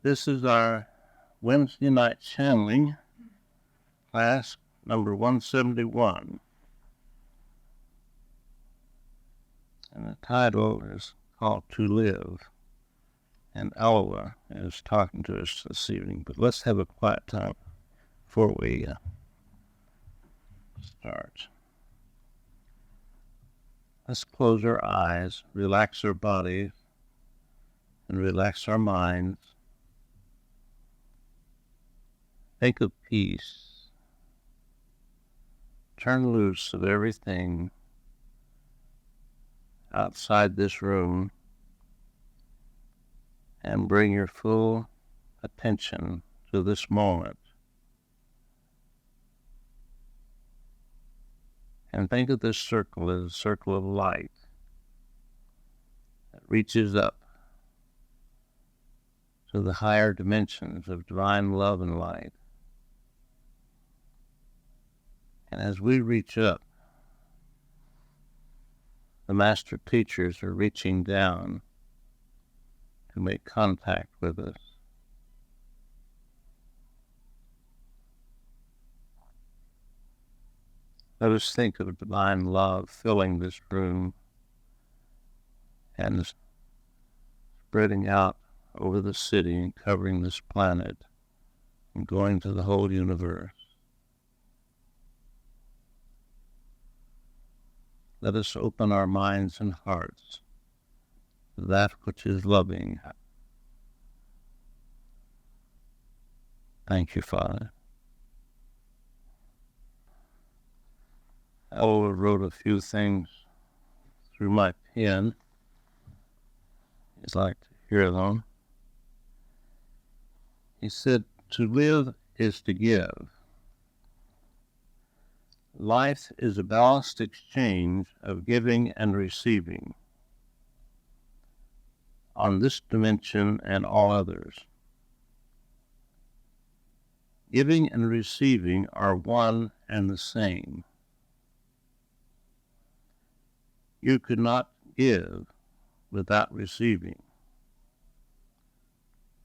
This is our Wednesday night channeling, class number 171. And the title is called To Live. And Alwa is talking to us this evening. But let's have a quiet time before we start. Let's close our eyes, relax our bodies, and relax our minds. Think of peace. Turn loose of everything outside this room and bring your full attention to this moment. And think of this circle as a circle of light that reaches up to the higher dimensions of divine love and light. And as we reach up, the master teachers are reaching down to make contact with us. Let us think of divine love filling this room and spreading out over the city and covering this planet and going to the whole universe. Let us open our minds and hearts to that which is loving. Thank you, Father. I wrote a few things through my pen. I'd like to hear them. He said, to live is to give. Life is a balanced exchange of giving and receiving on this dimension and all others. Giving and receiving are one and the same. You could not give without receiving.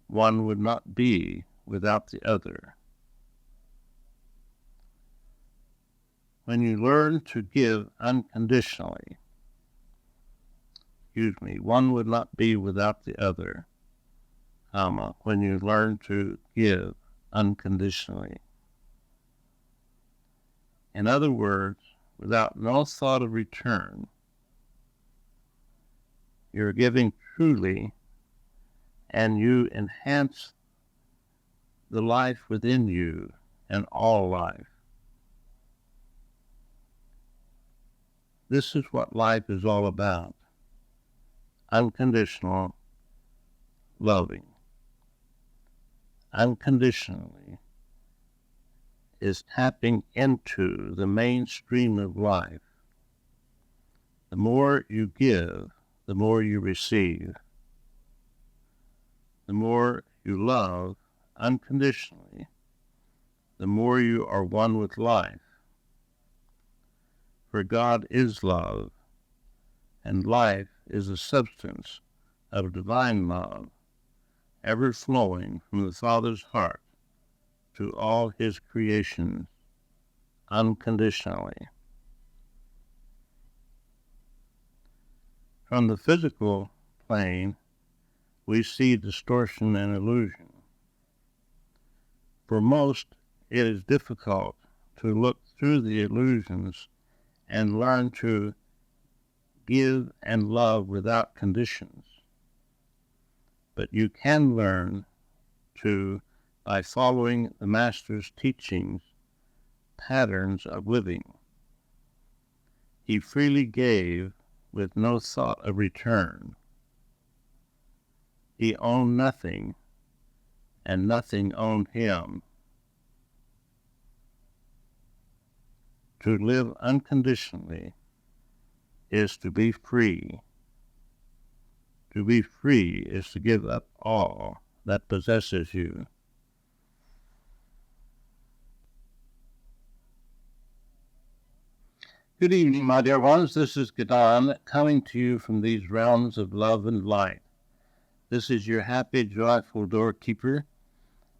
One would not be without the other. When you learn to give unconditionally, one would not be without the other, when you learn to give unconditionally. In other words, without no thought of return, you're giving truly, and you enhance the life within you and all life. This is what life is all about. Unconditional loving. Unconditionally is tapping into the mainstream of life. The more you give, the more you receive. The more you love unconditionally, the more you are one with life. For God is love, and life is a substance of divine love, ever flowing from the Father's heart to all his creations unconditionally. From the physical plane, we see distortion and illusion. For most, it is difficult to look through the illusions and learn to give and love without conditions. But you can learn to, by following the Master's teachings, patterns of living. He freely gave with no thought of return. He owned nothing, and nothing owned him. To live unconditionally is to be free. To be free is to give up all that possesses you. Good evening, my dear ones. This is Gadon coming to you from these realms of love and light. This is your happy, joyful doorkeeper,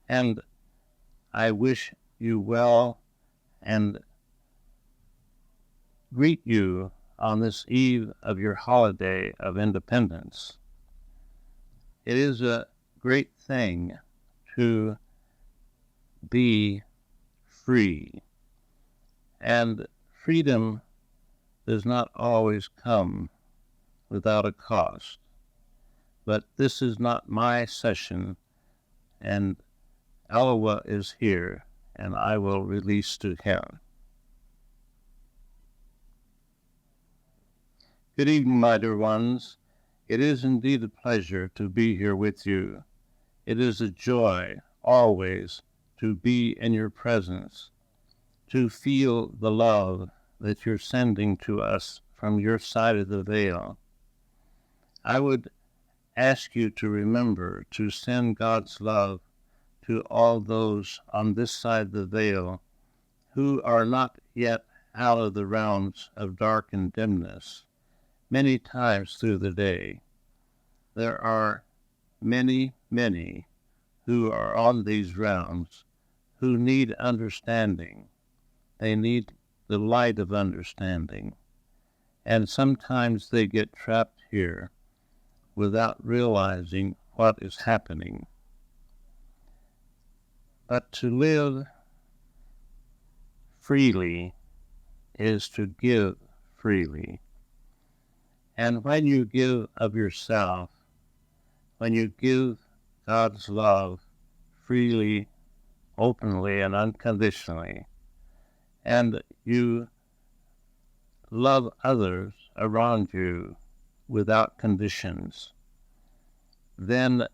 and I wish you well and greet you on this eve of your holiday of independence. It is a great thing to be free, and freedom does not always come without a cost. But this is not my session, and Aloha is here, and I will release to him. Good evening, my dear ones. It is indeed a pleasure to be here with you. It is a joy, always, to be in your presence, to feel the love that you're sending to us from your side of the veil. I would ask you to remember to send God's love to all those on this side of the veil who are not yet out of the realms of dark and dimness. Many times through the day, there are many, many who are on these realms who need understanding. They need the light of understanding. And sometimes they get trapped here without realizing what is happening. But to live freely is to give freely. And when you give of yourself, when you give God's love freely, openly, and unconditionally, and you love others around you without conditions, then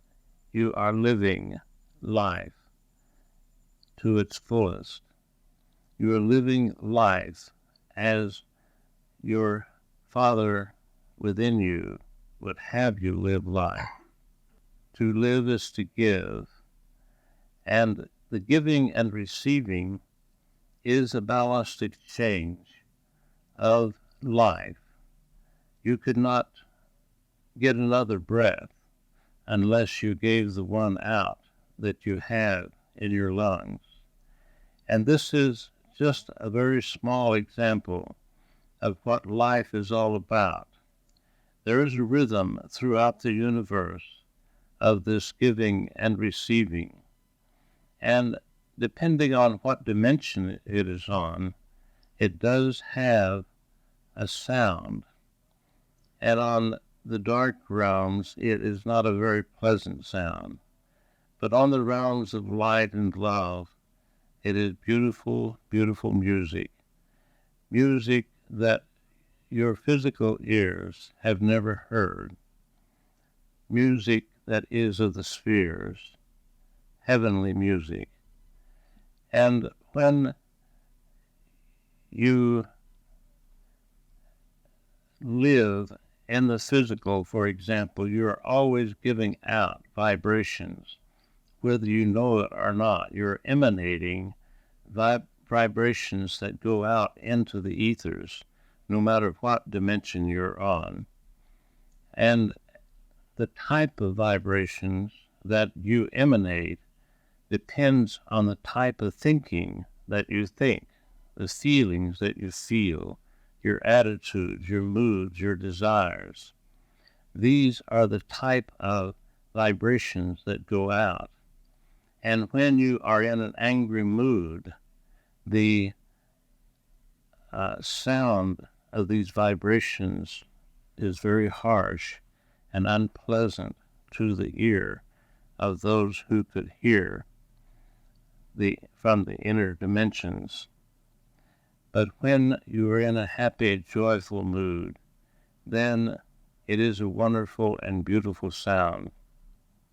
you are living life to its fullest. You are living life as your Father within you would have you live life. To live is to give, and the giving and receiving is a balanced exchange of life. You could not get another breath unless you gave the one out that you have in your lungs. And this is just a very small example of what life is all about. There is a rhythm throughout the universe of this giving and receiving. And depending on what dimension it is on, it does have a sound. And on the dark realms, it is not a very pleasant sound. But on the realms of light and love, it is beautiful, beautiful music. Music that your physical ears have never heard. Music that is of the spheres, heavenly music. And when you live in the physical, for example, you are always giving out vibrations, whether you know it or not. You're emanating vibrations that go out into the ethers, no matter what dimension you're on. And the type of vibrations that you emanate depends on the type of thinking that you think, the feelings that you feel, your attitudes, your moods, your desires. These are the type of vibrations that go out. And when you are in an angry mood, the sound of these vibrations is very harsh and unpleasant to the ear of those who could hear from the inner dimensions. But when you are in a happy, joyful mood, then it is a wonderful and beautiful sound.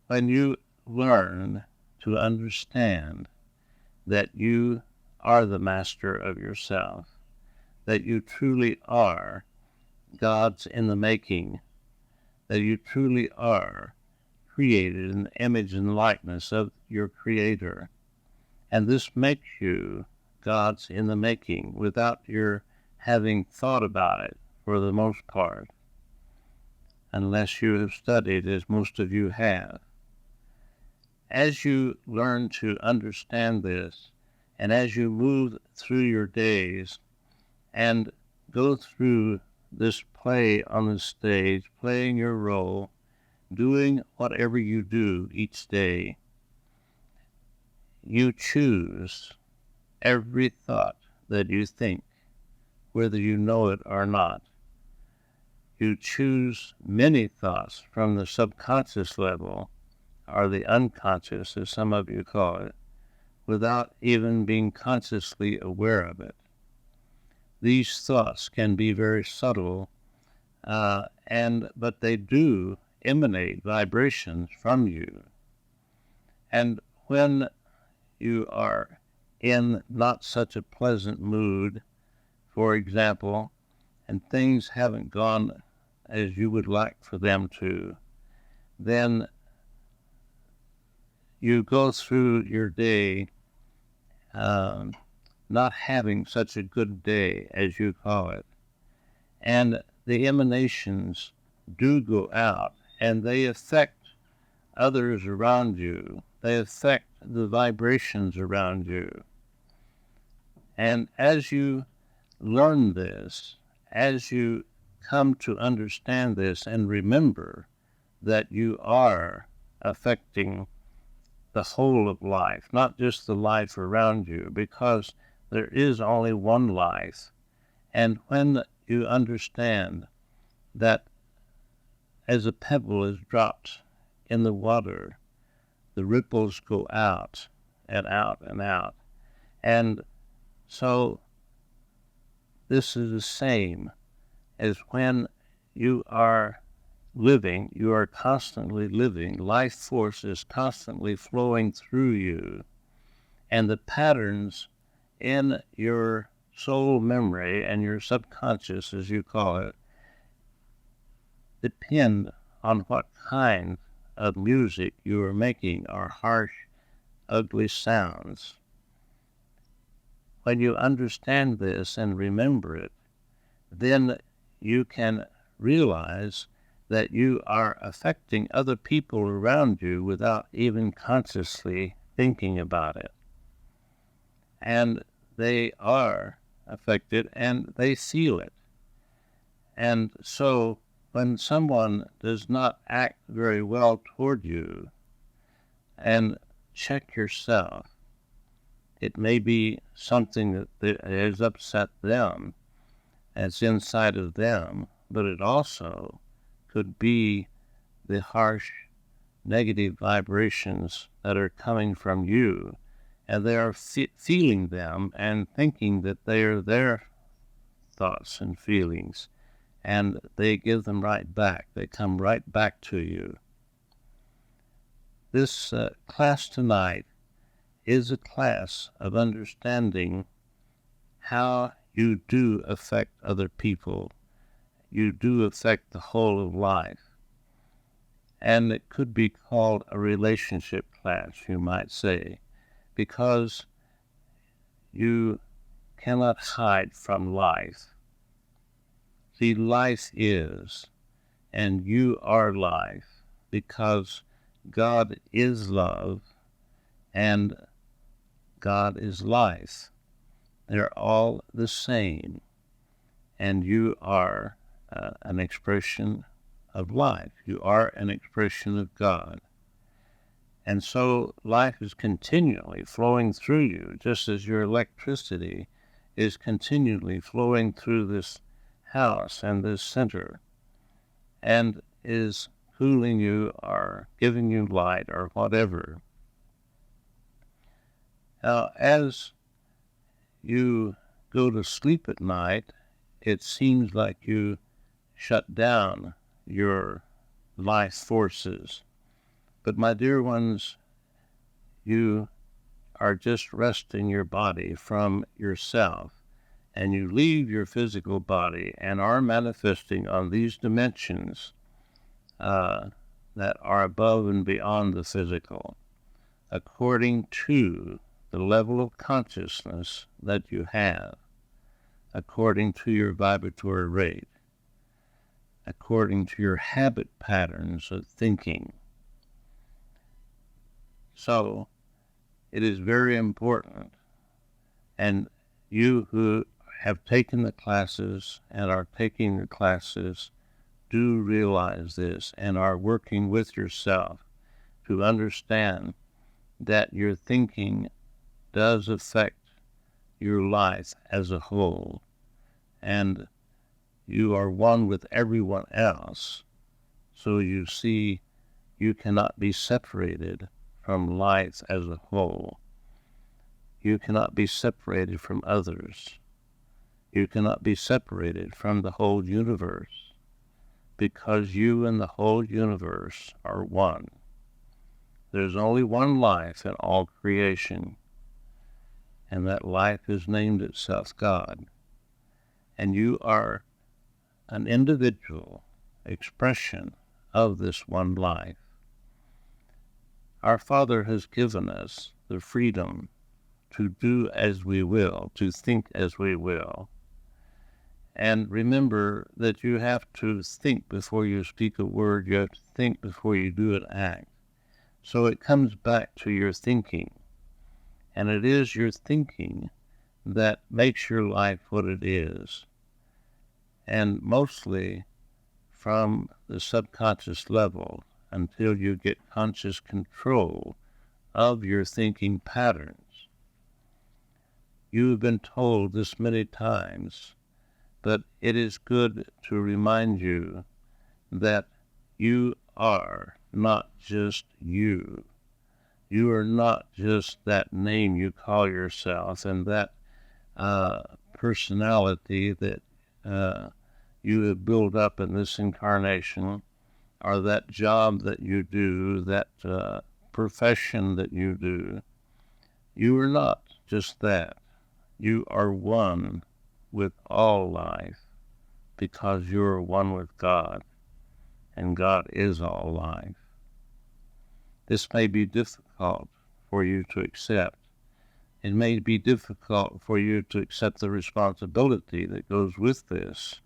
When you learn to understand that you are the master of yourself, that you truly are God's in the making, that you truly are created in the image and likeness of your Creator. And this makes you God's in the making without your having thought about it for the most part. unless you have studied, as most of you have. As you learn to understand this, and as you move through your days and go through this play on the stage, playing your role, doing whatever you do each day, you choose every thought that you think, whether you know it or not. You choose many thoughts from the subconscious level, or the unconscious, as some of you call it, without even being consciously aware of it. These thoughts can be very subtle, but they do emanate vibrations from you. And when you are in not such a pleasant mood, for example, and things haven't gone as you would like for them to, then you go through your day not having such a good day, as you call it. And the emanations do go out, and they affect others around you. They affect the vibrations around you. And as you learn this, as you come to understand this and remember that you are affecting the whole of life, not just the life around you, because there is only one life. And when you understand that as a pebble is dropped in the water, the ripples go out and out and out. And so this is the same as when you are living, you are constantly living. Life force is constantly flowing through you. And the patterns in your soul memory and your subconscious, as you call it, depend on what kind of music you are making, or harsh, ugly sounds. When you understand this and remember it, then you can realize that you are affecting other people around you without even consciously thinking about it. And they are affected and they feel it. And so when someone does not act very well toward you, and check yourself, it may be something that has upset them, that's inside of them, but it also could be the harsh, negative vibrations that are coming from you, and they are feeling them and thinking that they are their thoughts and feelings, and they give them right back. They come right back to you. This class tonight is a class of understanding how you do affect other people. You do affect the whole of life. And it could be called a relationship class, you might say, because you cannot hide from life. See, life is, and you are life, because God is love, and God is life. They're all the same, and you are an expression of life. You are an expression of God. And so life is continually flowing through you, just as your electricity is continually flowing through this house and this center, and is cooling you or giving you light or whatever. Now, as you go to sleep at night, it seems like you shut down your life forces. But my dear ones, you are just resting your body from yourself, and you leave your physical body and are manifesting on these dimensions that are above and beyond the physical, according to the level of consciousness that you have, according to your vibratory rate. according to your habit patterns of thinking. So it is very important, and you who have taken the classes and are taking the classes do realize this and are working with yourself to understand that your thinking does affect your life as a whole, and you are one with everyone else. So you see, you cannot be separated from life as a whole. You cannot be separated from others. You cannot be separated from the whole universe, because you and the whole universe are one. There's only one life in all creation, and that life has named itself God. And you are an individual expression of this one life. Our Father has given us the freedom to do as we will, to think as we will. And remember that you have to think before you speak a word. You have to think before you do an act. So it comes back to your thinking. And it is your thinking that makes your life what it is. And mostly from the subconscious level until you get conscious control of your thinking patterns. You have been told this many times, but it is good to remind you that you are not just you. You are not just that name you call yourself and that personality that you have built up in this incarnation, or that job that you do, that profession that you do. You are not just that. You are one with all life, because you are one with God, and God is all life. This may be difficult for you to accept. It may be difficult for you to accept the responsibility that goes with this,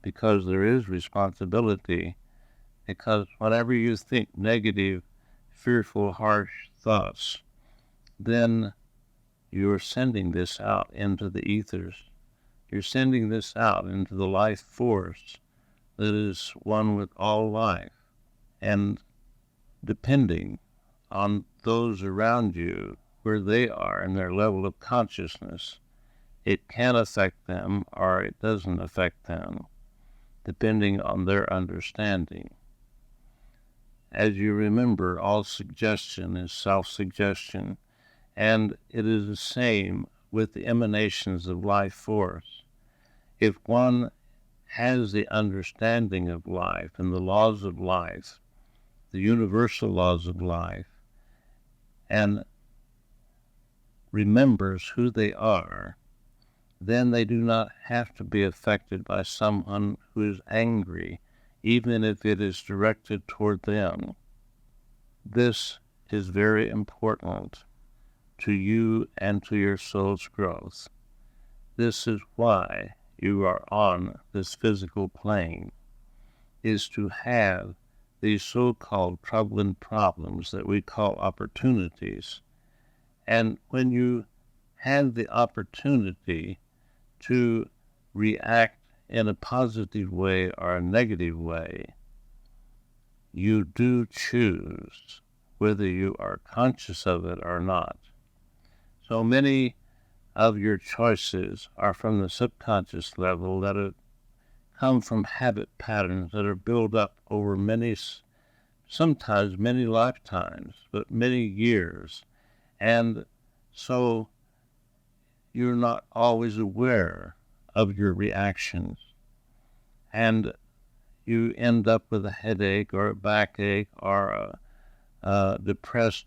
because there is responsibility, because whenever you think negative, fearful, harsh thoughts, then you are sending this out into the ethers. You're sending this out into the life force that is one with all life. And depending on those around you, where they are in their level of consciousness, it can affect them or it doesn't affect them, depending on their understanding. As you remember, all suggestion is self-suggestion, and it is the same with the emanations of life force. If one has the understanding of life and the laws of life, the universal laws of life, and remembers who they are, then they do not have to be affected by someone who is angry, even if it is directed toward them. This is very important to you and to your soul's growth. This is why you are on this physical plane, is to have these so-called troubling problems that we call opportunities. And when you have the opportunity to react in a positive way or a negative way, you do choose whether you are conscious of it or not. So many of your choices are from the subconscious level that have come from habit patterns that are built up over many, sometimes many lifetimes, but many years. And so you're not always aware of your reactions. And you end up with a headache or a backache or a depressed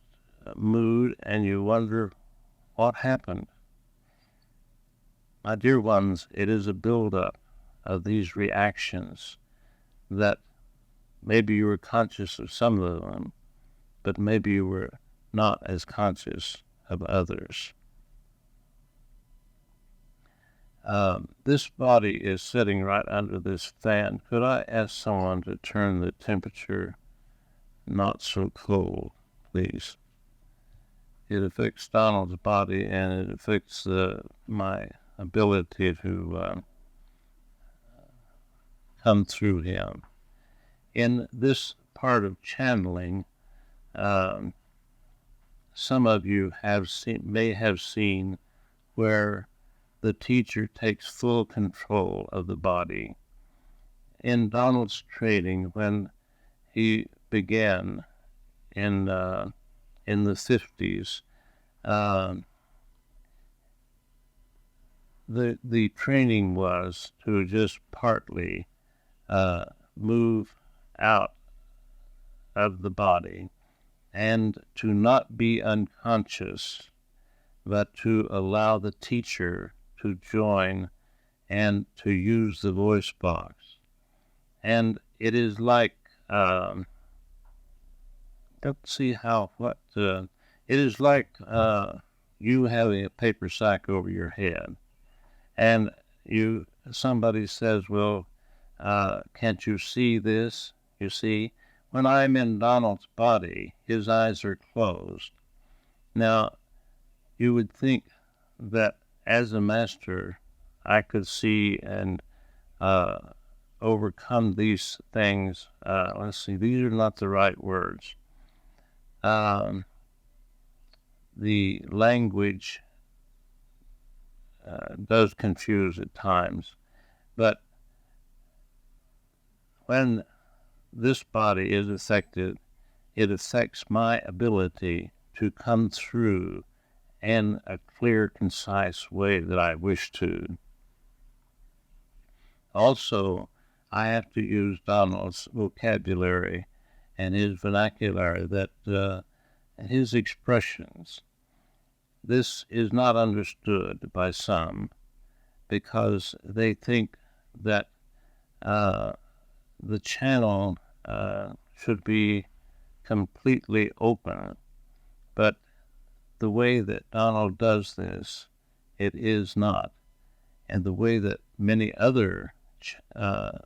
mood, and you wonder what happened. My dear ones, it is a build-up of these reactions that maybe you were conscious of some of them, but maybe you were not as conscious of others. This body is sitting right under this fan. Could I ask someone to turn the temperature not so cold, please? It affects Donald's body, and it affects my ability to come through him. In this part of channeling, some of you may have seen where the teacher takes full control of the body. In Donald's training, when he began in the 50s, the training was to just partly move out of the body and to not be unconscious, but to allow the teacher to join and to use the voice box. And it is like, it is like you having a paper sack over your head, and somebody says, well, can't you see this? You see, when I'm in Donald's body, his eyes are closed. Now, you would think that as a master, I could see and overcome these things. Let's see, these are not the right words. The language does confuse at times, but when this body is affected, it affects my ability to come through in a clear, concise way that I wish to. Also, I have to use Donald's vocabulary and his vernacular, that his expressions. This is not understood by some because they think that the channel should be completely open, but the way that Donald does this, it is not. And the way that many other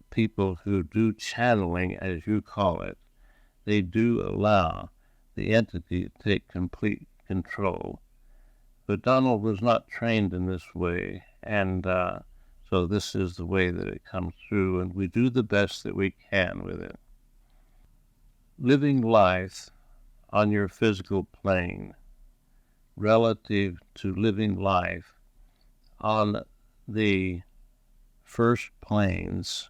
people who do channeling, as you call it, they do allow the entity to take complete control. But Donald was not trained in this way, and so this is the way that it comes through, and we do the best that we can with it. Living life on your physical plane relative to living life on the first planes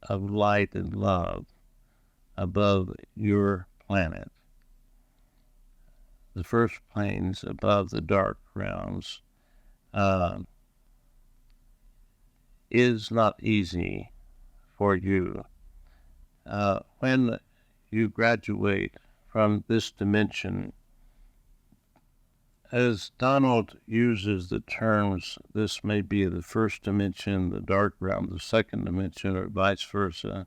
of light and love above your planet, the first planes above the dark realms, is not easy for you. When you graduate from this dimension, as Donald uses the terms, this may be the first dimension, the dark realm, the second dimension, or vice versa,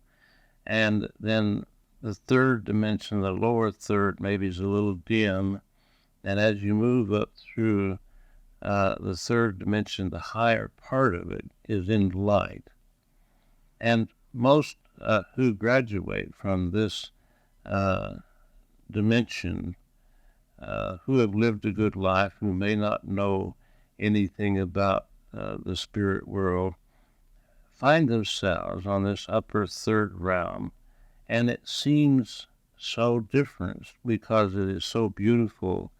and then the third dimension, the lower third, maybe is a little dim, and as you move up through the third dimension, the higher part of it is in light. And most who graduate from this dimension, who have lived a good life, who may not know anything about the spirit world, find themselves on this upper third realm, and it seems so different because it is so beautiful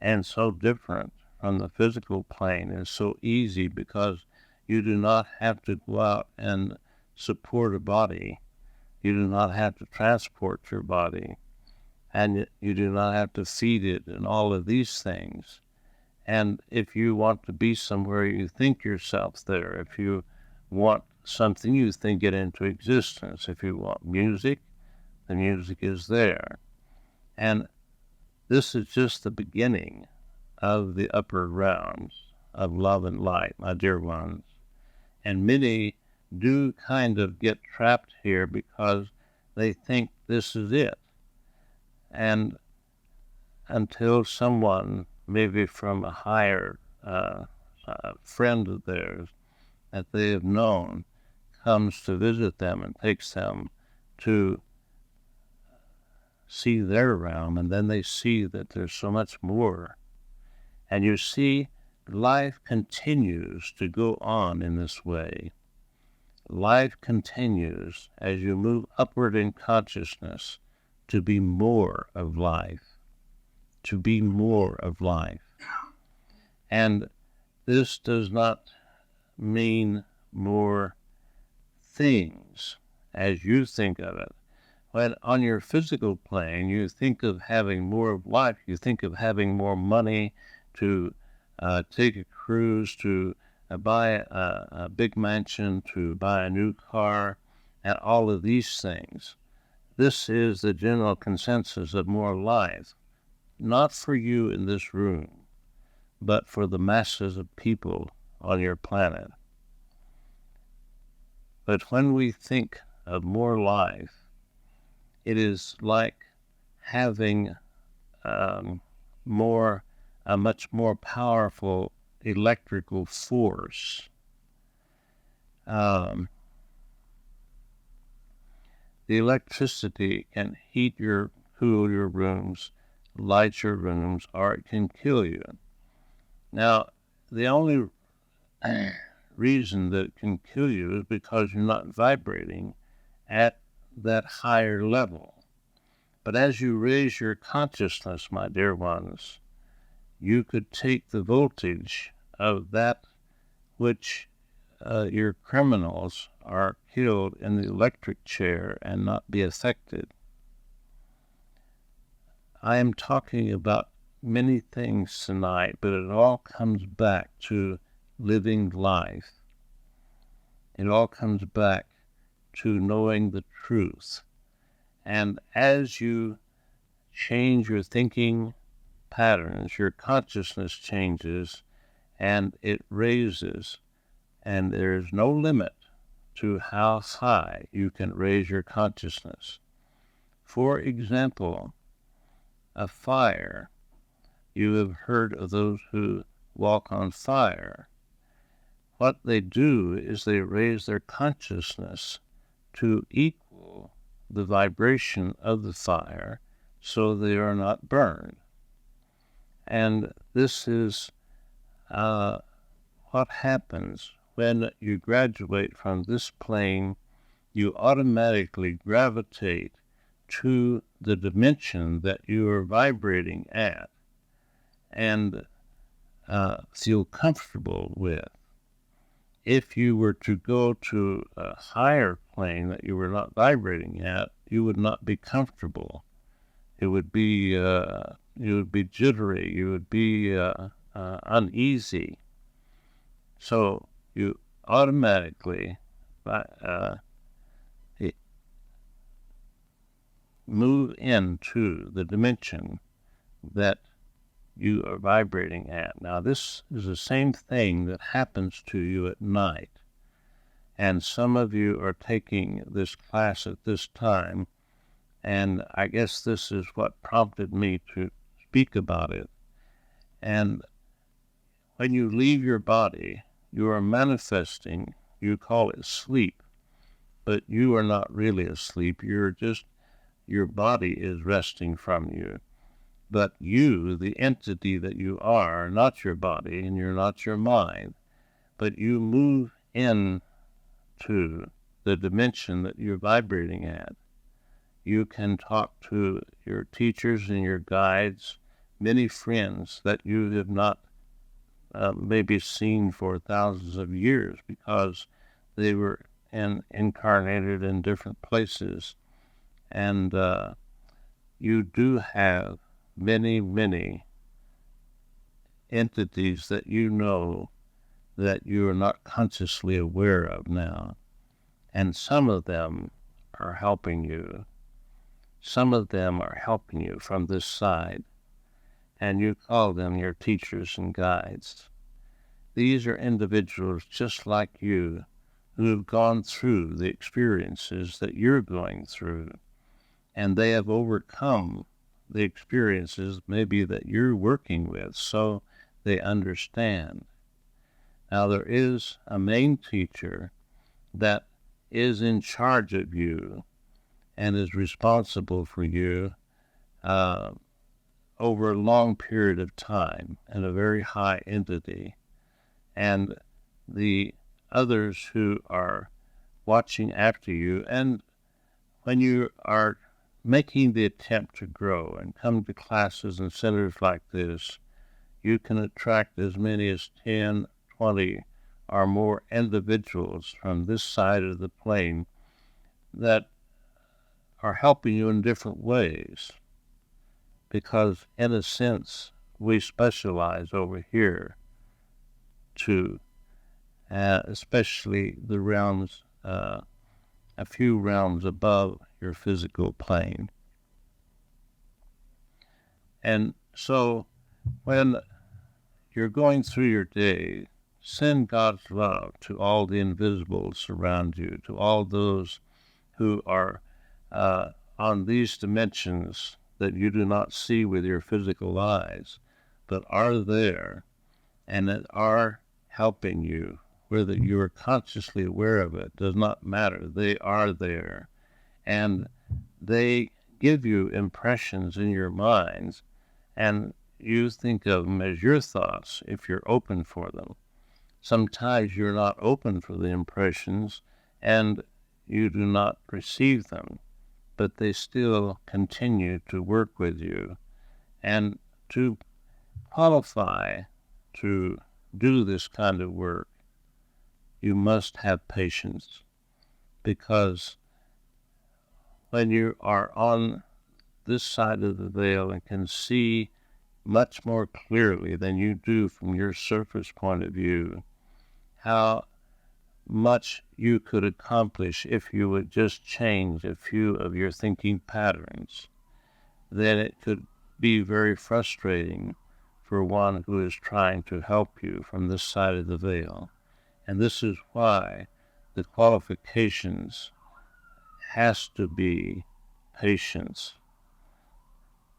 and so different from the physical plane. It's so easy because you do not have to go out and support a body. You do not have to transport your body, and you do not have to feed it and all of these things. And if you want to be somewhere, you think yourself there. If you want something, you think it into existence. If you want music, the music is there. And this is just the beginning of the upper realms of love and light, my dear ones. And many do kind of get trapped here because they think this is it. And until someone, maybe from a higher friend of theirs, that they have known comes to visit them and takes them to see their realm, and then they see that there's so much more. And you see, life continues to go on in this way. Life continues as you move upward in consciousness to be more of life, to be more of life. And this does not mean more things as you think of it. When on your physical plane you think of having more of life, you think of having more money to take a cruise, to buy a big mansion, to buy a new car, and all of these things. This is the general consensus of more life, not for you in this room, but for the masses of people on your planet. But when we think of more life, it is like having a much more powerful electrical force. The electricity can heat cool your rooms, light your rooms, or it can kill you. Now, the only reason that it can kill you is because you're not vibrating at that higher level. But as you raise your consciousness, my dear ones, you could take the voltage of that which your criminals are killed in the electric chair and not be affected. I am talking about many things tonight, but it all comes back to living life. It all comes back to knowing the truth. And as you change your thinking patterns, your consciousness changes and it raises, and there's no limit to how high you can raise your consciousness. For example, a fire. You have heard of those who walk on fire. What they do is they raise their consciousness to equal the vibration of the fire so they are not burned. And this is what happens when you graduate from this plane. You automatically gravitate to the dimension that you are vibrating at and feel comfortable with. If you were to go to a higher plane that you were not vibrating at, you would not be comfortable. It would be you would be jittery. You would be uneasy. So you automatically move into the dimension that you are vibrating at. Now, this is the same thing that happens to you at night. And some of you are taking this class at this time, and I guess this is what prompted me to speak about it. And when you leave your body, you are manifesting, you call it sleep, but you are not really asleep. You're just, your body is resting from you. But you, the entity that you are not your body and you're not your mind, but you move in to the dimension that you're vibrating at. You can talk to your teachers and your guides, many friends that you have not maybe seen for thousands of years because they were incarnated in different places. And you do have many, many entities that you know that you are not consciously aware of now. And some of them are helping you. Some of them are helping you from this side. And you call them your teachers and guides. These are individuals just like you who have gone through the experiences that you're going through. And they have overcome the experiences maybe that you're working with, so they understand. Now, there is a main teacher that is in charge of you and is responsible for you over a long period of time, and a very high entity. And the others who are watching after you, and when you are making the attempt to grow and come to classes and centers like this, you can attract as many as 10, 20, or more individuals from this side of the plane that are helping you in different ways, because in a sense we specialize over here too, especially the realms, a few realms above your physical plane. And so when you're going through your day, send God's love to all the invisibles around you, to all those who are on these dimensions that you do not see with your physical eyes, but are there and that are helping you. Whether you are consciously aware of it does not matter. They are there, and they give you impressions in your minds, and you think of them as your thoughts if you're open for them. Sometimes you're not open for the impressions, and you do not receive them, but they still continue to work with you. And to qualify to do this kind of work, you must have patience, because when you are on this side of the veil and can see much more clearly than you do from your surface point of view how much you could accomplish if you would just change a few of your thinking patterns, then it could be very frustrating for one who is trying to help you from this side of the veil. And this is why the qualifications has to be patience.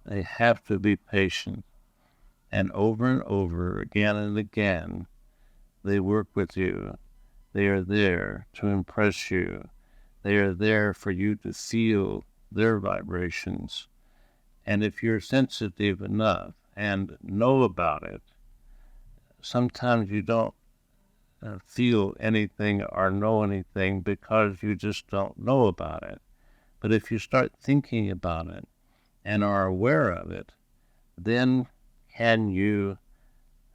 They have to be patient. And over again and again, they work with you. They are there to impress you. They are there for you to feel their vibrations. And if you're sensitive enough and know about it, sometimes you don't feel anything or know anything because you just don't know about it. But if you start thinking about it and are aware of it, then can you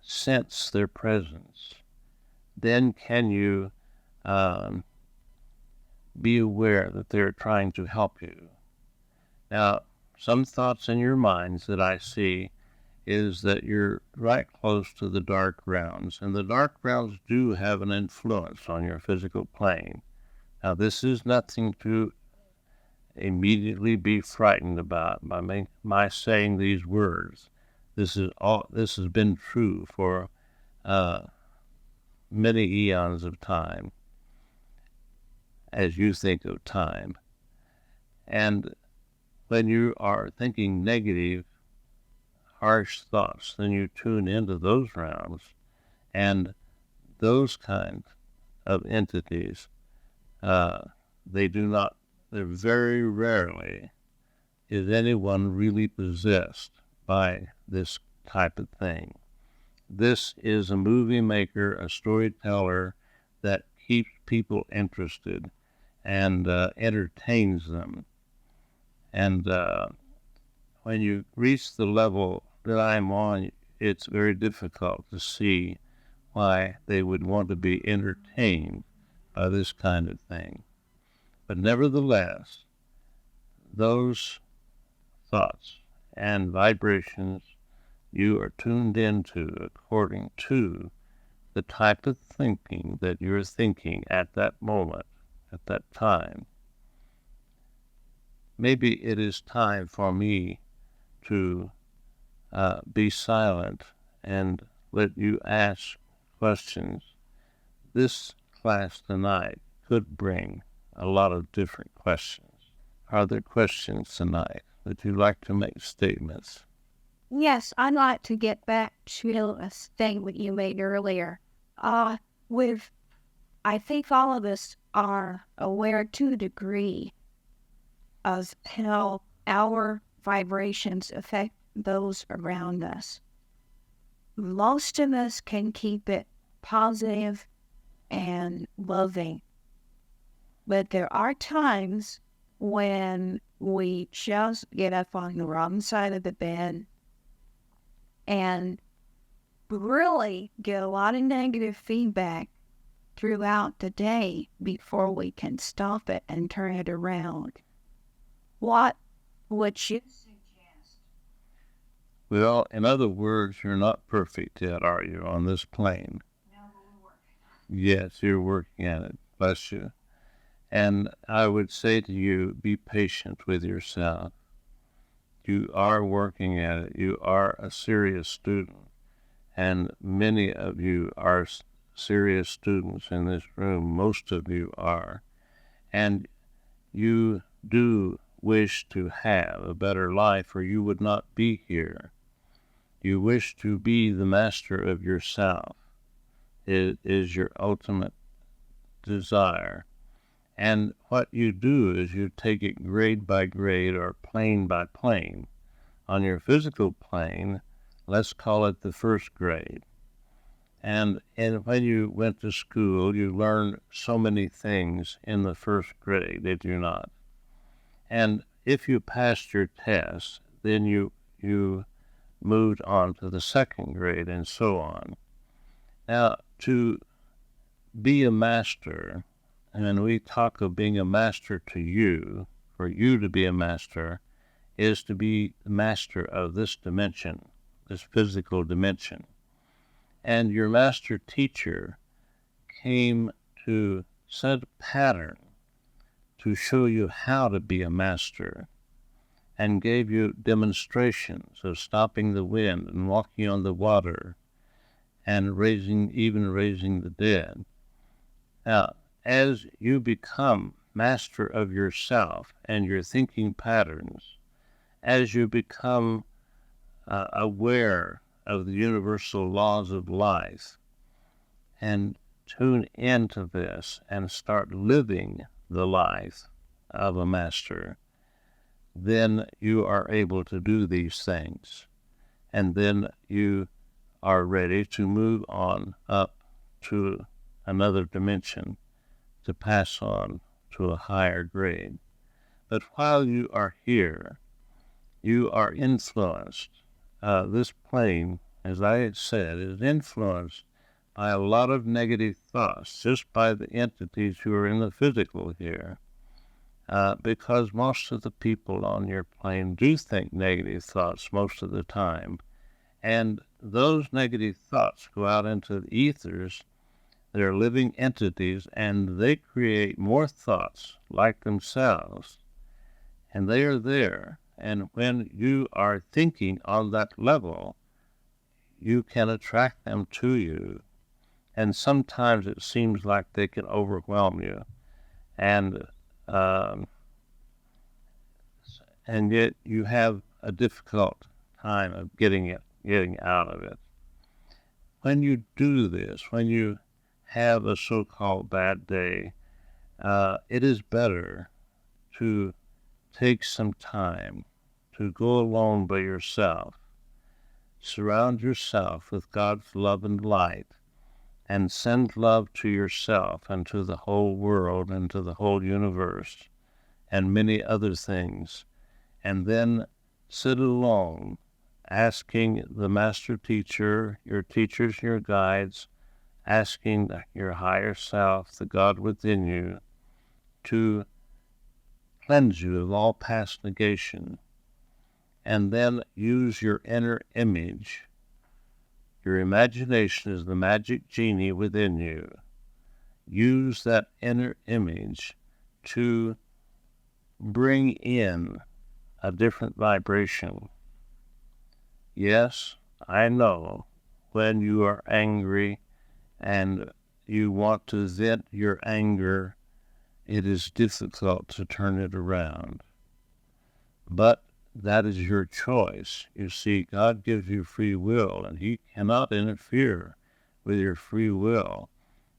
sense their presence? Then can you be aware that they're trying to help you? Now, some thoughts in your minds that I see is that you're right close to the dark realms, and the dark realms do have an influence on your physical plane. Now, this is nothing to immediately be frightened about by my saying these words. This has been true for many eons of time, as you think of time. And when you are thinking negative, harsh thoughts, then you tune into those realms, and those kinds of entities, there very rarely is anyone really possessed by this type of thing. This is a movie maker, a storyteller that keeps people interested and entertains them. And when you reach the level that I'm on, it's very difficult to see why they would want to be entertained by this kind of thing. But nevertheless, those thoughts and vibrations you are tuned into according to the type of thinking that you're thinking at that moment, at that time. Maybe it is time for me to be silent and let you ask questions. This class tonight could bring a lot of different questions. Are there questions tonight? Would you like to make statements? Yes, I'd like to get back to a thing that you made earlier. I think all of us are aware to a degree of how our vibrations affect those around us. Most of us can keep it positive and loving, but there are times when we just get up on the wrong side of the bed and really get a lot of negative feedback throughout the day before we can stop it and turn it around. What would you suggest? Well, in other words, you're not perfect yet, are you, on this plane? No, we're working. Yes, you're working at it. Bless you. And I would say to you, be patient with yourself. You are working at it. You are a serious student. And many of you are serious students in this room. Most of you are. And you do wish to have a better life, or you would not be here. You wish to be the master of yourself. It is your ultimate desire. And what you do is you take it grade by grade or plane by plane. On your physical plane, let's call it the first grade. And when you went to school, you learned so many things in the first grade, did you not? And if you passed your test, then you moved on to the second grade and so on. Now, to be a master, and we talk of being a master to you, for you to be a master, is to be the master of this dimension, this physical dimension. And your master teacher came to set a pattern to show you how to be a master, and gave you demonstrations of stopping the wind and walking on the water and even raising the dead. Now, as you become master of yourself and your thinking patterns, as you become aware of the universal laws of life and tune into this and start living the life of a master, then you are able to do these things. And then you are ready to move on up to another dimension, to pass on to a higher grade. But while you are here, you are influenced. This plane, as I said, is influenced by a lot of negative thoughts, just by the entities who are in the physical here. Because most of the people on your plane do think negative thoughts most of the time. And those negative thoughts go out into the ethers. They're living entities, and they create more thoughts like themselves. And they are there. And when you are thinking on that level, you can attract them to you. And sometimes it seems like they can overwhelm you. And yet you have a difficult time of getting out of it. When you do this, when you have a so-called bad day, it is better to take some time to go alone by yourself, surround yourself with God's love and light, and send love to yourself and to the whole world and to the whole universe and many other things, and then sit alone, asking the master teacher, your teachers, your guides, asking your higher self, the God within you, to cleanse you of all past negation, and then use your inner image. Your imagination is the magic genie within you. Use that inner image to bring in a different vibration. Yes, I know when you are angry and you want to vent your anger, it is difficult to turn it around. But that is your choice. You see, God gives you free will, and He cannot interfere with your free will.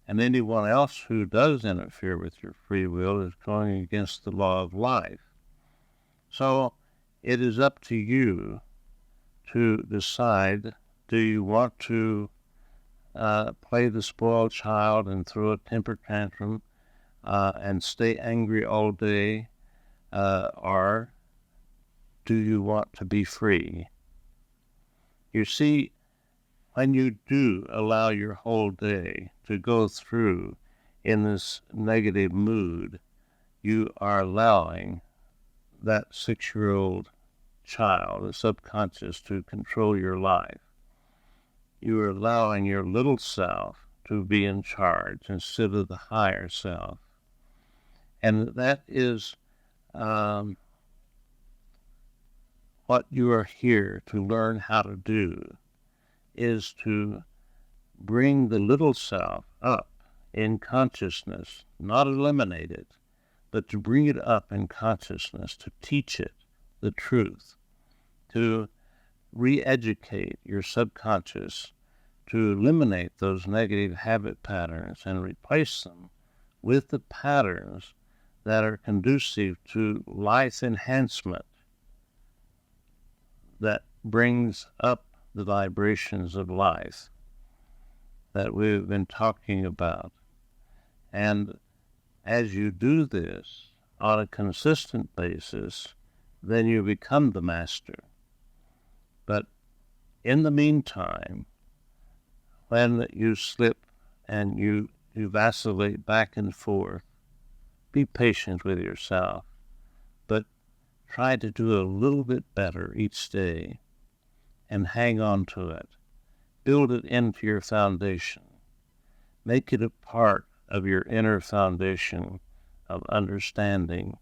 And anyone else who does interfere with your free will is going against the law of life. So it is up to you to decide, do you want to play the spoiled child and throw a temper tantrum and stay angry all day, or do you want to be free? You see, when you do allow your whole day to go through in this negative mood, you are allowing that 6-year-old child, the subconscious, to control your life. You are allowing your little self to be in charge instead of the higher self. And that is what you are here to learn how to do, is to bring the little self up in consciousness, not eliminate it, but to bring it up in consciousness, to teach it the truth, to re-educate your subconscious, to eliminate those negative habit patterns and replace them with the patterns that are conducive to life enhancement, that brings up the vibrations of life that we've been talking about. And as you do this on a consistent basis, then you become the master. But in the meantime, when you slip and you vacillate back and forth, be patient with yourself, but try to do a little bit better each day and hang on to it. Build it into your foundation. Make it a part of your inner foundation of understanding,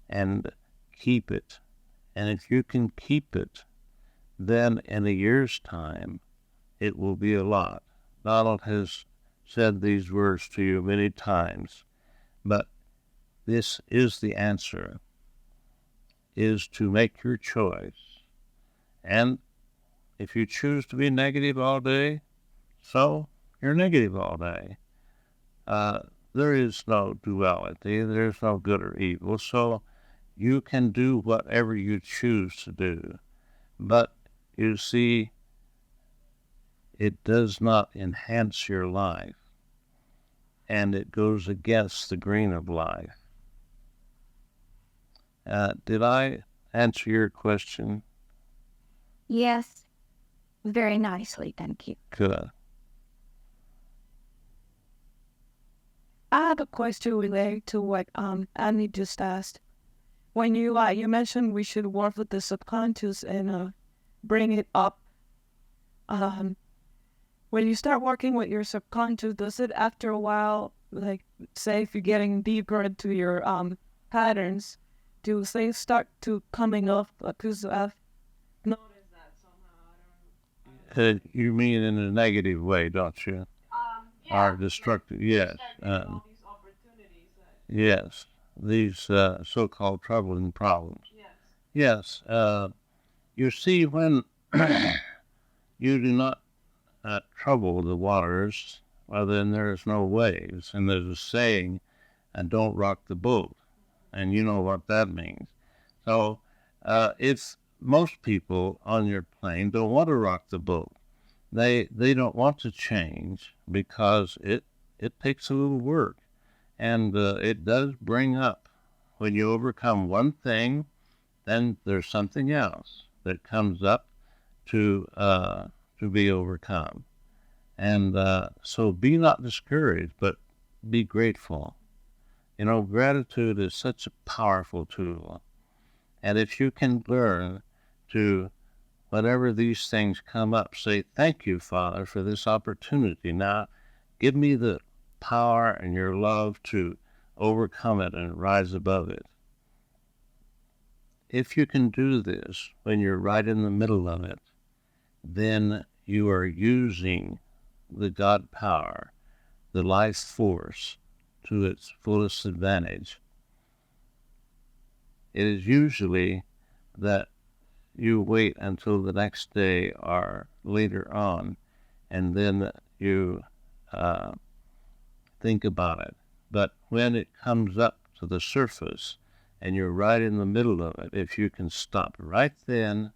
and keep it. And if you can keep it, then in a year's time, it will be a lot. Donald has said these words to you many times, but this is the answer, is to make your choice. And if you choose to be negative all day, so you're negative all day. There is no duality, there's no good or evil, so you can do whatever you choose to do. But you see, it does not enhance your life, and it goes against the green of life. Did I answer your question? Yes, very nicely, thank you. Good. I have a question related to what Annie just asked. When you mentioned we should work with the subconscious and bring it up. When you start working with your subconscious, does it after a while, like say if you're getting deeper into your patterns, do things start to coming up? Because I've noticed that somehow. You mean in a negative way, don't you? Are destructive, yes. All these opportunities. Yes, these so-called troubling problems. Yes. Yes, you see, when you do not trouble the waters, well, then there's no waves. And there's a saying, don't rock the boat. And you know what that means. So if most people on your plane don't want to rock the boat, they don't want to change, because it takes a little work. And it does bring up, when you overcome one thing, then there's something else that comes up to be overcome. And so be not discouraged, but be grateful. You know, gratitude is such a powerful tool. And if you can learn to, whenever these things come up, say, thank you, Father, for this opportunity. Now, give me the power and your love to overcome it and rise above it. If you can do this when you're right in the middle of it, then you are using the God power, the life force, to its fullest advantage. It is usually that you wait until the next day or later on, and then you think about it. But when it comes up to the surface and you're right in the middle of it, if you can stop right then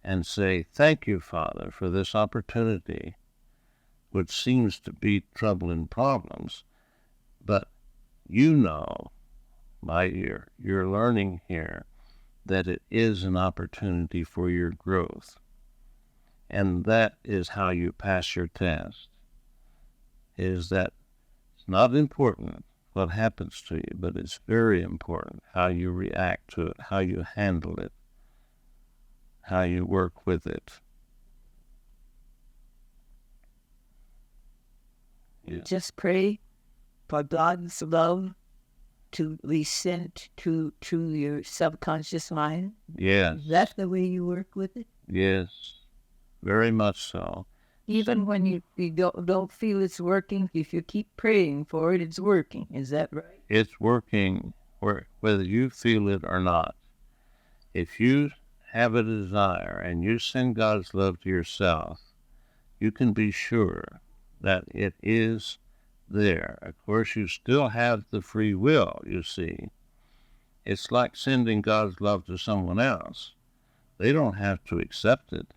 and say, thank you, Father, for this opportunity, which seems to be trouble and problems, but you know, by your learning here, that it is an opportunity for your growth. And that is how you pass your test, is that it's not important what happens to you, but it's very important how you react to it, how you handle it, how you work with it. Yeah. Just pray for God's love to be sent to your subconscious mind. Yes. Is that the way you work with it? Yes, very much so. Even when you don't feel it's working, if you keep praying for it, it's working. Is that right? It's working whether you feel it or not. If you have a desire and you send God's love to yourself, you can be sure that it is there. Of course, you still have the free will, you see. It's like sending God's love to someone else. They don't have to accept it,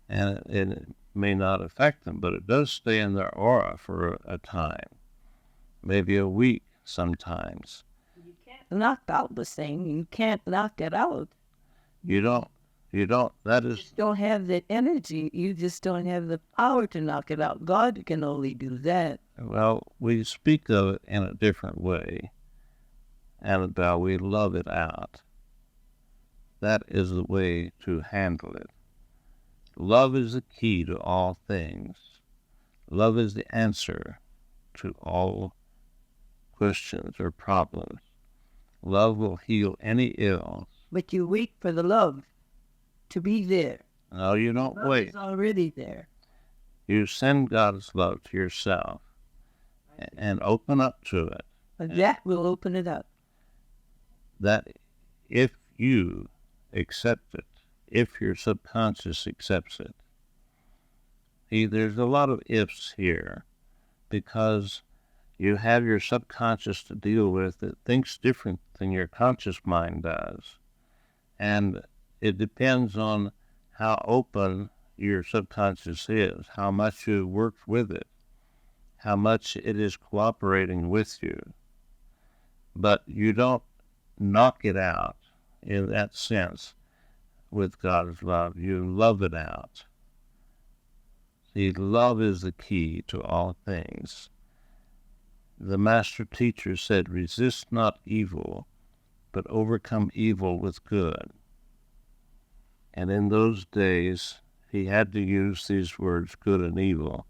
and it may not affect them, but it does stay in their aura for a time, maybe a week sometimes. You can't knock out the thing. You can't knock it out. You don't, that You is, just don't have the energy. You just don't have the power to knock it out. God can only do that. well, we speak of it in a different way, Annabelle. We love it out. That is the way to handle it. Love is the key to all things. Love is the answer to all questions or problems. Love will heal any ill. But you wait for the love to be there. No, you don't Love wait. is already there. You send God's love to yourself and open up to it. But that will open it up. That if you accept it, if your subconscious accepts it. See, there's a lot of ifs here because you have your subconscious to deal with that thinks different than your conscious mind does. And it depends on how open your subconscious is, how much you worked with it, how much it is cooperating with you. But you don't knock it out in that sense with God's love. You love it out. See, love is the key to all things. The master teacher said, resist not evil, but overcome evil with good. And in those days, he had to use these words, good and evil,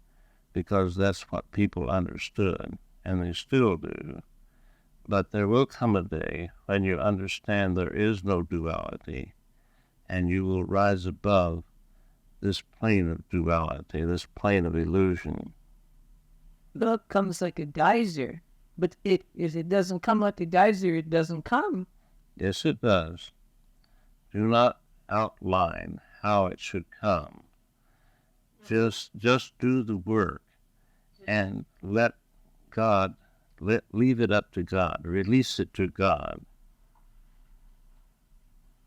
because that's what people understood, and they still do. But there will come a day when you understand there is no duality, and you will rise above this plane of duality, this plane of illusion. Love comes like a geyser, but if it doesn't come like a geyser, it doesn't come. Yes, it does. Do not outline how it should come. Just do the work and let God, leave it up to God, release it to God.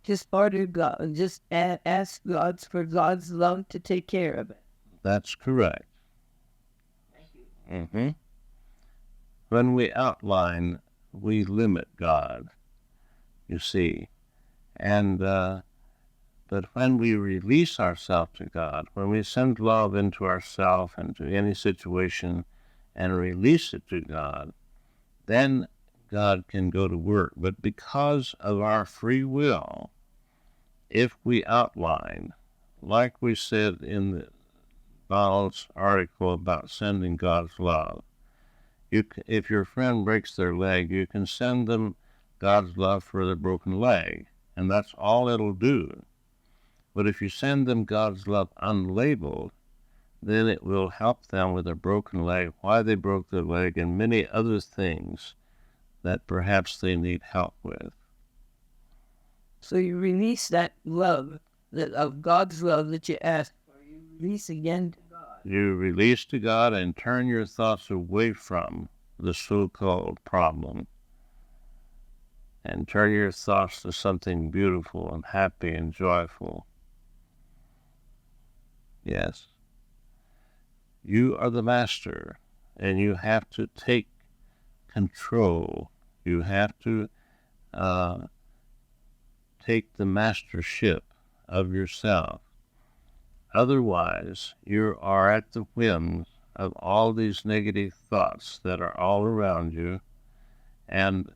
Just order God, just ask God for God's love to take care of it. That's correct. Thank you. Mm-hmm. When we outline, we limit God, you see. And but when we release ourselves to God, when we send love into ourselves and to any situation and release it to God, then God can go to work. But because of our free will, if we outline, like we said in the Donald's article about sending God's love, if your friend breaks their leg, you can send them God's love for their broken leg, and that's all it'll do. But if you send them God's love unlabeled, then it will help them with their broken leg, why they broke their leg, and many other things that perhaps they need help with. So you release that love, of God's love that you asked for. You release again to God. You release to God and turn your thoughts away from the so-called problem and turn your thoughts to something beautiful and happy and joyful. Yes. You are the master, and you have to take control. You have to take the mastership of yourself. Otherwise, you are at the whims of all these negative thoughts that are all around you, and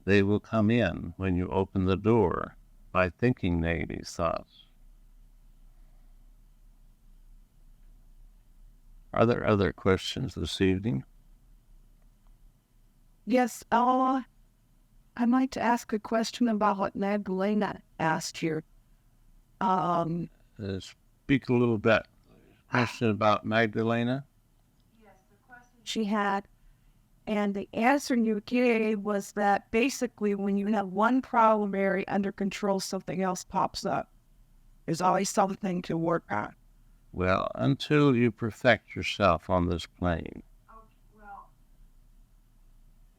they will come in when you open the door by thinking negative thoughts. Are there other questions this evening? Yes, I'd like to ask a question about what Magdalena asked here. Speak a little bit. Question about Magdalena? She had, and the answer you gave was that basically when you have one problem area under control, something else pops up. There's always something to work on. Well, until you perfect yourself on this plane.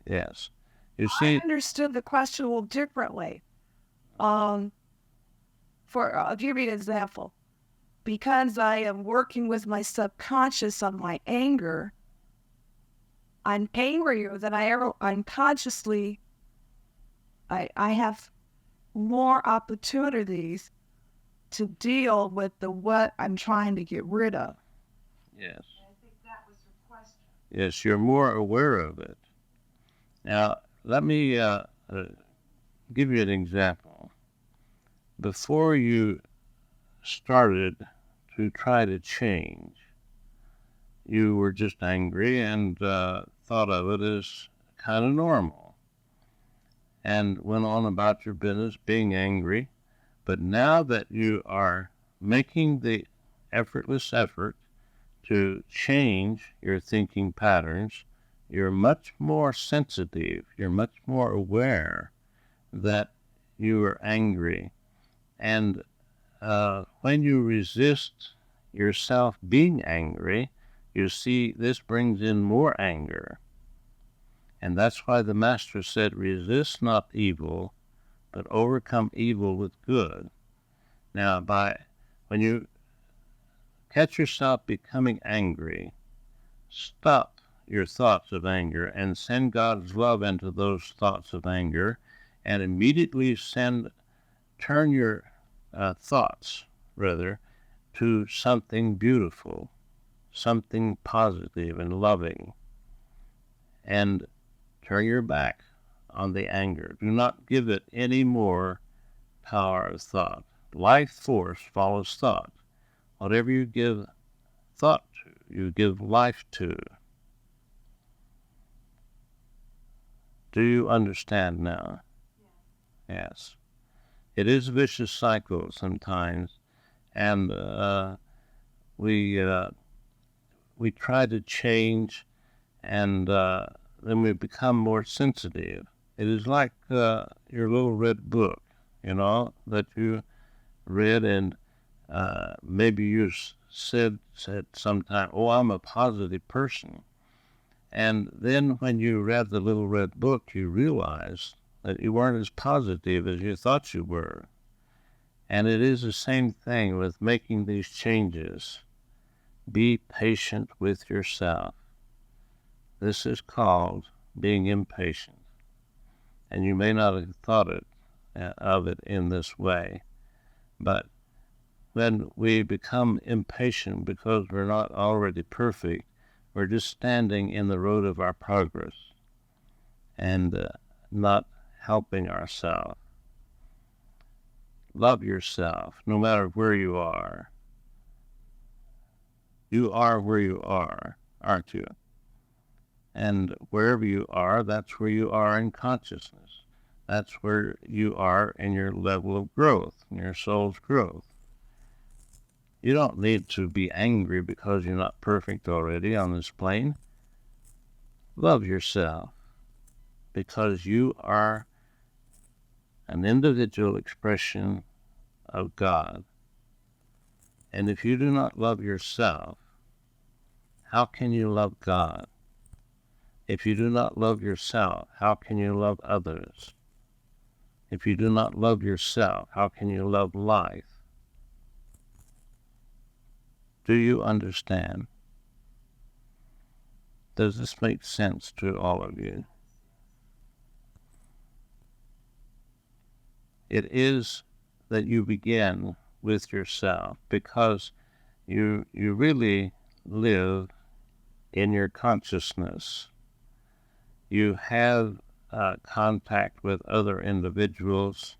Yes. You see, I understood the question a little differently. I'll give you an example. Because I am working with my subconscious on my anger, I'm angrier than I ever unconsciously. I have more opportunities to deal with what I'm trying to get rid of. yes. I think that was the question. Yes, you're more aware of it. Now, let me give you an example. Before you started to try to change, you were just angry and thought of it as kind of normal and went on about your business being angry. But now that you are making the effortless effort to change your thinking patterns, you're much more sensitive, you're much more aware that you are angry. And when you resist yourself being angry, you see this brings in more anger. And that's why the Master said, resist not evil, but overcome evil with good. Now, when you catch yourself becoming angry, stop your thoughts of anger and send God's love into those thoughts of anger, and immediately turn your thoughts, rather, to something beautiful, something positive and loving, and turn your back on the anger. Do not give it any more power of thought. Life force follows thought. Whatever you give thought to, you give life to. Do you understand now? Yes. It is a vicious cycle sometimes, and we try to change, and then we become more sensitive. It is like your little red book, that you read, and maybe you said sometime, "Oh, I'm a positive person," and then when you read the little red book, you realize that you weren't as positive as you thought you were. And it is the same thing with making these changes. Be patient with yourself. This is called being impatient. And you may not have thought of it in this way, but when we become impatient because we're not already perfect, we're just standing in the road of our progress and not helping ourselves. Love yourself, no matter where you are. You are where you are, aren't you? And wherever you are, that's where you are in consciousness. That's where you are in your level of growth, in your soul's growth. You don't need to be angry because you're not perfect already on this plane. Love yourself, because you are an individual expression of God. And if you do not love yourself, how can you love God? If you do not love yourself, how can you love others? If you do not love yourself, how can you love life? Do you understand? Does this make sense to all of you? It is that you begin with yourself, because you really live in your consciousness. You have contact with other individuals.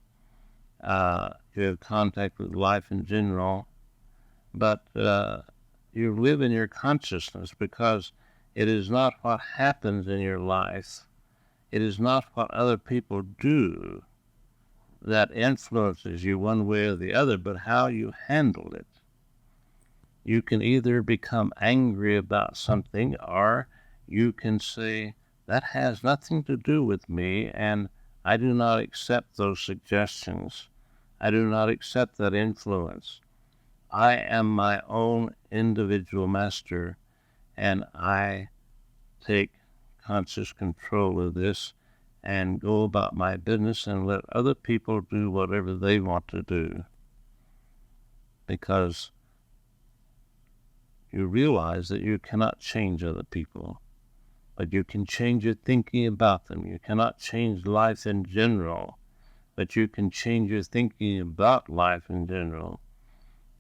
You have contact with life in general. But you live in your consciousness, because it is not what happens in your life. It is not what other people do that influences you one way or the other, but how you handle it. You can either become angry about something, or you can say, that has nothing to do with me, and I do not accept those suggestions. I do not accept that influence. I am my own individual master, and I take conscious control of this and go about my business and let other people do whatever they want to do. Because you realize that you cannot change other people, but you can change your thinking about them. You cannot change life in general, but you can change your thinking about life in general.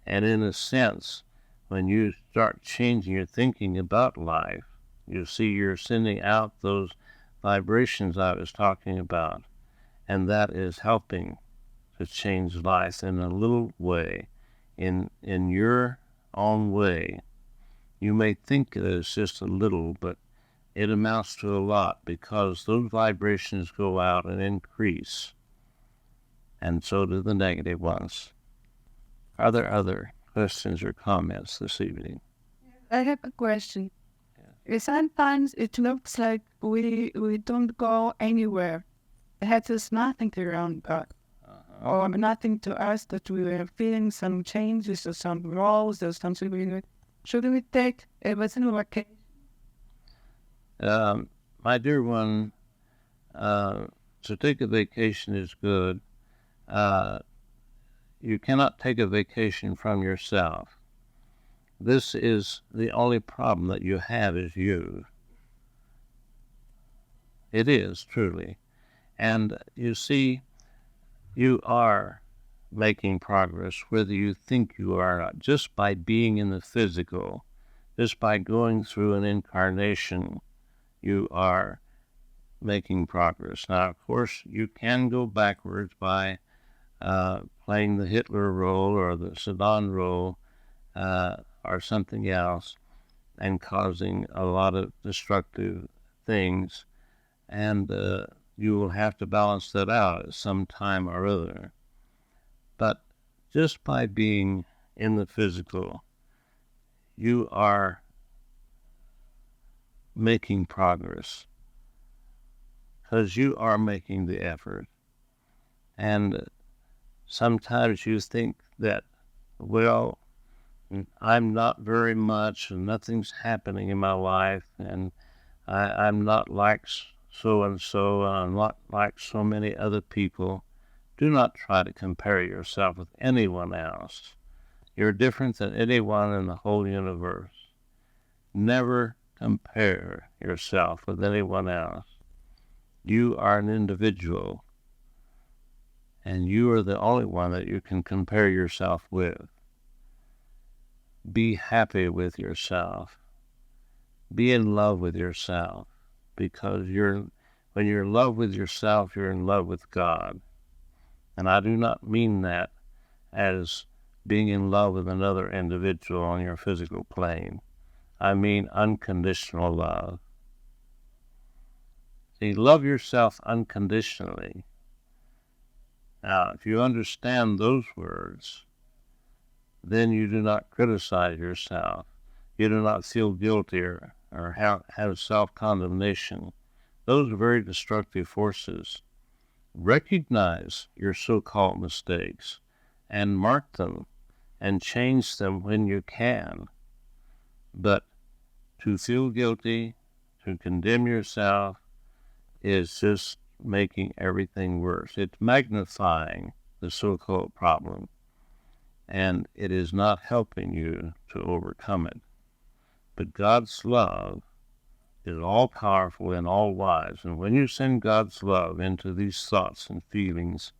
And in a sense, when you start changing your thinking about life, you see you're sending out those vibrations I was talking about, and that is helping to change life in a little way, in your own way. You may think that it's just a little, but it amounts to a lot, because those vibrations go out and increase, and so do the negative ones. Are there other questions or comments this evening? I have a question. Sometimes it looks like we don't go anywhere. There's nothing around us, or nothing to us, that we are feeling some changes or some growth or something. Should we take everything okay? My dear one, to take a vacation is good. You cannot take a vacation from yourself. This is the only problem that you have, is you. It is, truly. And you see, you are making progress, whether you think you are or not, just by being in the physical, just by going through an incarnation, you are making progress. Now, of course, you can go backwards by playing the Hitler role or the Saddam role or something else, and causing a lot of destructive things, and you will have to balance that out at some time or other. But just by being in the physical, you are making progress, because you are making the effort. And sometimes you think that, well, I'm not very much, and nothing's happening in my life, and I'm not like so-and-so, and I'm not like so many other people. Do not try to compare yourself with anyone else. You're different than anyone in the whole universe. Never compare yourself with anyone else. You are an individual, and you are the only one that you can compare yourself with. Be happy with yourself. Be in love with yourself, because when you're in love with yourself, you're in love with God. And I do not mean that as being in love with another individual on your physical plane. I mean unconditional love. See, love yourself unconditionally. Now, if you understand those words, then you do not criticize yourself. You do not feel guilty or have self-condemnation. Those are very destructive forces. Recognize your so-called mistakes and mark them and change them when you can. But To feel guilty, to condemn yourself, is just making everything worse. It's magnifying the so-called problem, and it is not helping you to overcome it. But God's love is all-powerful and all-wise, and when you send God's love into these thoughts and feelings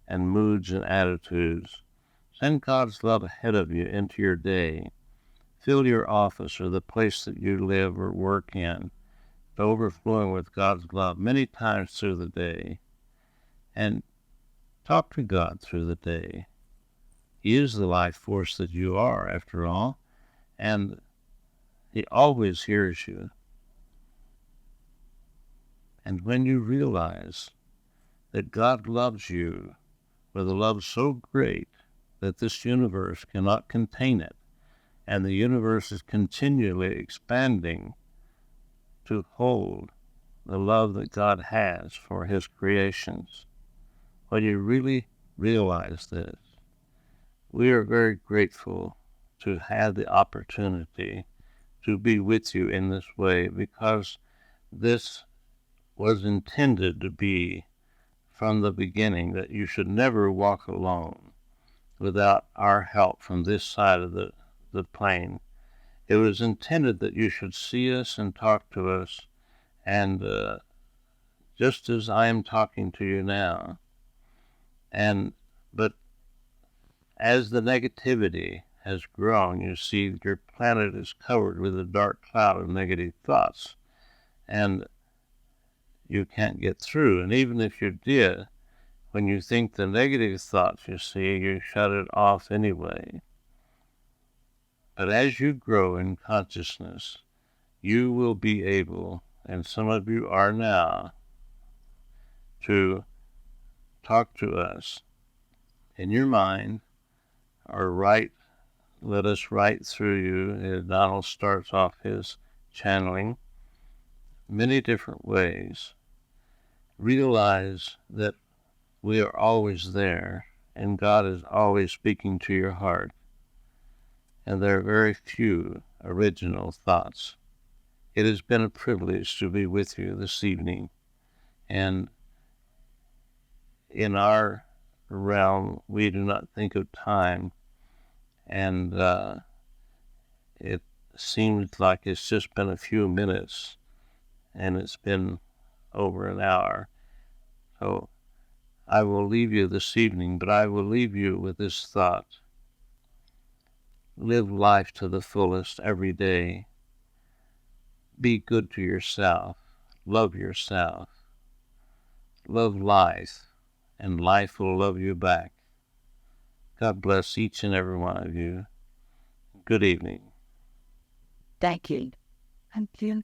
and moods and attitudes, send God's love ahead of you into your day. Fill your office or the place that you live or work in, overflowing with God's love many times through the day. And talk to God through the day. He is the life force that you are, after all, and He always hears you. And when you realize that God loves you with a love so great that this universe cannot contain it, and the universe is continually expanding to hold the love that God has for His creations. When you really realize this, we are very grateful to have the opportunity to be with you in this way, because this was intended to be from the beginning, that you should never walk alone without our help from this side of the plane. It was intended that you should see us and talk to us, and just as I am talking to you now. But as the negativity has grown, you see your planet is covered with a dark cloud of negative thoughts, and you can't get through. And even if you did, when you think the negative thoughts, you see, you shut it off anyway. But as you grow in consciousness, you will be able, and some of you are now, to talk to us in your mind, or let us write through you. Donald starts off his channeling many different ways. Realize that we are always there, and God is always speaking to your heart. And there are very few original thoughts. It has been a privilege to be with you this evening. And in our realm, we do not think of time. And it seems like it's just been a few minutes, and it's been over an hour. So I will leave you this evening, but I will leave you with this thought. Live life to the fullest every day. Be good to yourself. Love yourself. Love life, and life will love you back. God bless each and every one of you. Good evening. Thank you. Thank you.